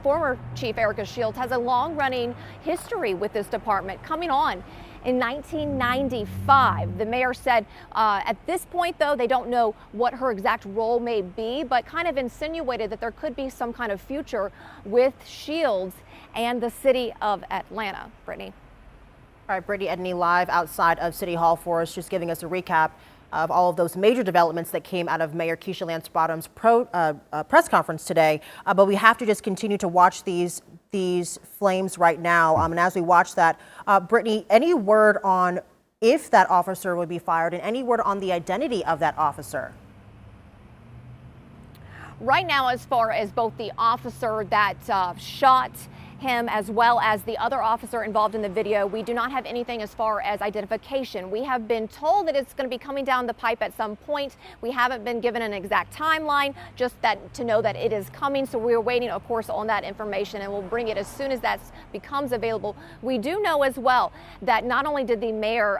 former Chief Erika Shields has a long-running history with this department, coming on in 1995. The mayor said at this point, though, they don't know what her exact role may be, but kind of insinuated that there could be some kind of future with Shields and the city of Atlanta. Brittany. All right, Brittany Edney live outside of City Hall for us, just giving us a recap of all of those major developments that came out of Mayor Keisha Lance Bottom's press conference today. But we have to just continue to watch these flames right now. And as we watch that, Brittany, any word on if that officer would be fired and any word on the identity of that officer? Right now, as far as both the officer that shot him as well as the other officer involved in the video, we do not have anything as far as identification. We have been told that it's going to be coming down the pipe at some point. We haven't been given an exact timeline, just that to know that it is coming. So we're waiting, of course, on that information, and we'll bring it as soon as that becomes available. We do know as well that not only did the mayor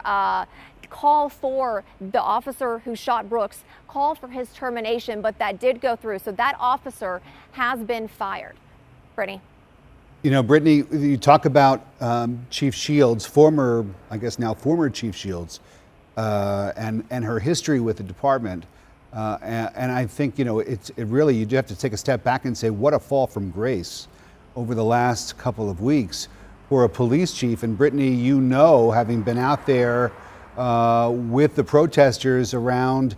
call for the officer who shot Brooks, call for his termination, but that did go through. So that officer has been fired. Brittany. You know, Brittany, you talk about Chief Shields, former Chief Shields, and her history with the department. And I think, you know, it really, you do have to take a step back and say, what a fall from grace over the last couple of weeks for a police chief. And Brittany, you know, having been out there with the protesters around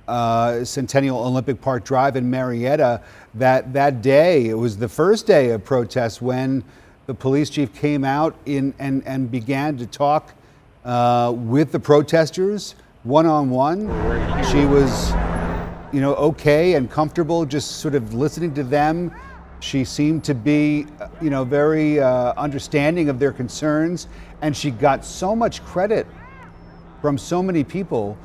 Centennial Olympic Park Drive in Marietta, that day, it was the first day of protests when the police chief came out and began to talk with the protesters one-on-one. She was, you know, okay and comfortable just sort of listening to them. She seemed to be, you know, very understanding of their concerns, and she got so much credit from so many people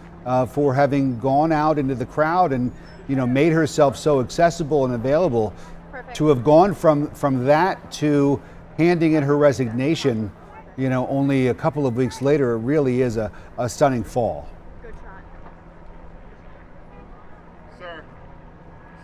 for having gone out into the crowd and, you know, made herself so accessible and available. Perfect. To have gone from that to handing in her resignation, you know, only a couple of weeks later, it really is a stunning fall. Good shot.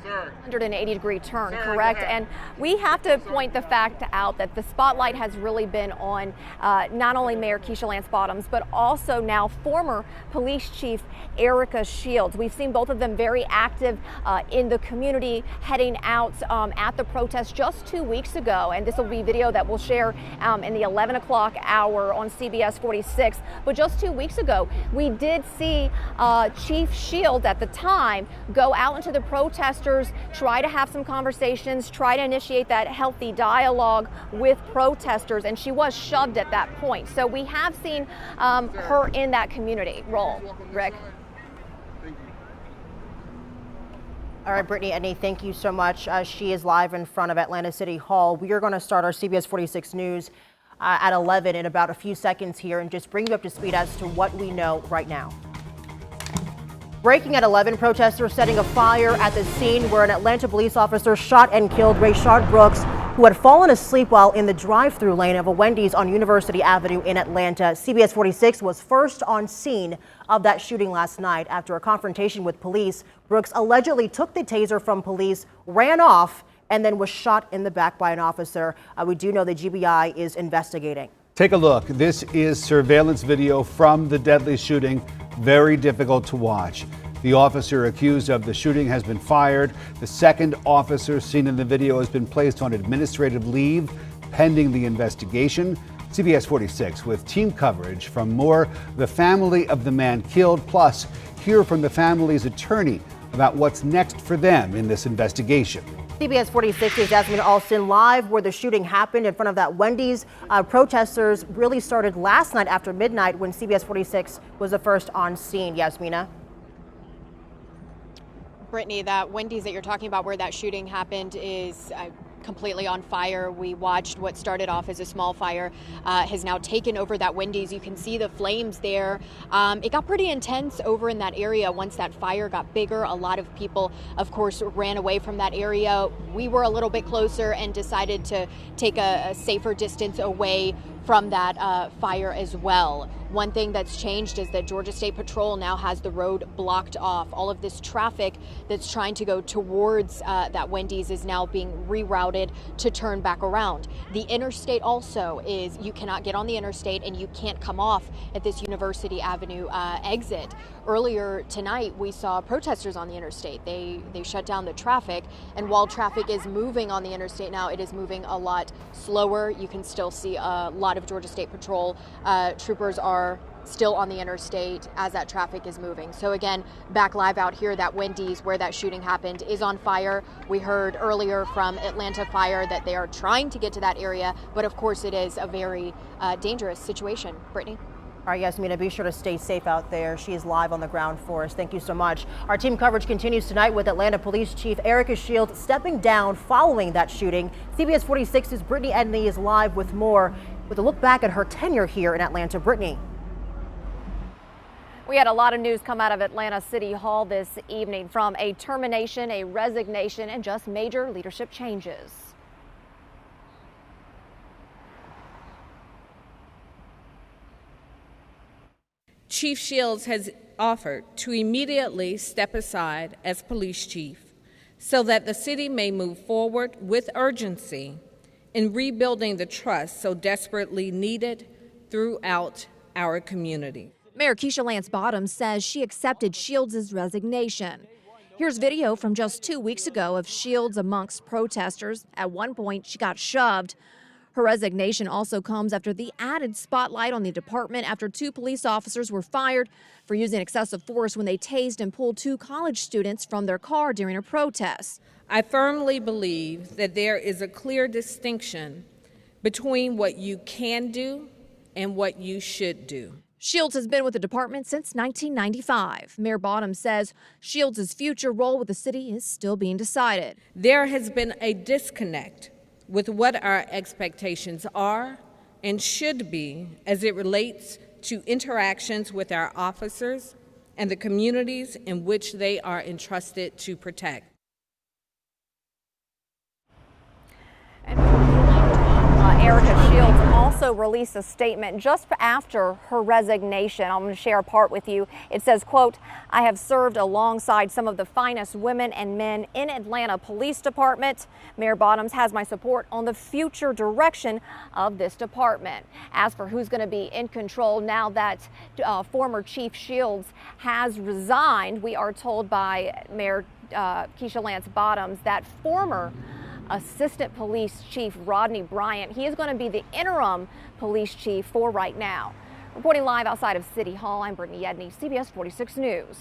Sir. 180-degree turn, sir, correct? And we have to point the fact out that the spotlight has really been on not only Mayor Keisha Lance Bottoms, but also now former Police Chief Erika Shields. We've seen both of them very active in the community, heading out at the protest just 2 weeks ago. And this will be video that we'll share in the 11 o'clock hour on CBS 46. But just 2 weeks ago, we did see Chief Shields at the time go out into the protesters, try to have some conversations, try to initiate that healthy dialogue with protesters, and she was shoved at that point. So we have seen her in that community role. Rick. All right, Brittany Edney, thank you so much. She is live in front of Atlanta City Hall. We are going to start our CBS 46 News at 11 in about a few seconds here and just bring you up to speed as to what we know right now. Breaking at 11, protesters setting a fire at the scene where an Atlanta police officer shot and killed Rayshard Brooks, who had fallen asleep while in the drive-through lane of a Wendy's on University Avenue in Atlanta. CBS 46 was first on scene of that shooting last night. After a confrontation with police, Brooks allegedly took the taser from police, ran off, and then was shot in the back by an officer. We do know the GBI is investigating. Take a look. This is surveillance video from the deadly shooting. Very difficult to watch. The officer accused of the shooting has been fired. The second officer seen in the video has been placed on administrative leave pending the investigation. CBS 46 with team coverage from the family of the man killed, plus hear from the family's attorney about what's next for them in this investigation. CBS 46's Yasmin Alston live where the shooting happened in front of that Wendy's. Protesters really started last night after midnight when CBS 46 was the first on scene. Yasmina. Brittany, that Wendy's that you're talking about where that shooting happened is completely on fire. We watched what started off as a small fire has now taken over that Wendy's. You can see the flames there. It got pretty intense over in that area once that fire got bigger. A lot of people, of course, ran away from that area. We were a little bit closer and decided to take a safer distance away from that fire as well. One thing that's changed is that Georgia State Patrol now has the road blocked off. All of this traffic that's trying to go towards that Wendy's is now being rerouted to turn back around. The interstate also is, you cannot get on the interstate and you can't come off at this University Avenue exit. Earlier tonight, we saw protesters on the interstate. They shut down the traffic, and while traffic is moving on the interstate now, it is moving a lot slower. You can still see a lot of Georgia State Patrol troopers are still on the interstate as that traffic is moving. So again, back live out here, that Wendy's where that shooting happened is on fire. We heard earlier from Atlanta Fire that they are trying to get to that area, but of course it is a very dangerous situation. Brittany? All right, Yasmina, be sure to stay safe out there. She is live on the ground for us. Thank you so much. Our team coverage continues tonight with Atlanta Police Chief Erika Shields stepping down following that shooting. CBS 46's Brittany Edney is live with more, with a look back at her tenure here in Atlanta. Brittany. We had a lot of news come out of Atlanta City Hall this evening, from a termination, a resignation, and just major leadership changes. Chief Shields has offered to immediately step aside as police chief so that the city may move forward with urgency in rebuilding the trust so desperately needed throughout our community. Mayor Keisha Lance Bottoms says she accepted Shields' resignation. Here's video from just 2 weeks ago of Shields amongst protesters. At one point, she got shoved. Her resignation also comes after the added spotlight on the department after 2 police officers were fired for using excessive force when they tased and pulled 2 college students from their car during a protest. I firmly believe that there is a clear distinction between what you can do and what you should do. Shields has been with the department since 1995. Mayor Bottoms says Shields' future role with the city is still being decided. There has been a disconnect with what our expectations are and should be as it relates to interactions with our officers and the communities in which they are entrusted to protect. Erika Shields also released a statement just after her resignation. I'm going to share a part with you. It says, quote, "I have served alongside some of the finest women and men in Atlanta Police Department. Mayor Bottoms has my support on the future direction of this department." As for who's going to be in control now that former Chief Shields has resigned, we are told by Mayor Keisha Lance Bottoms that former Assistant Police Chief Rodney Bryant, he is going to be the interim police chief for right now. Reporting live outside of City Hall, I'm Brittany Edney, CBS 46 News.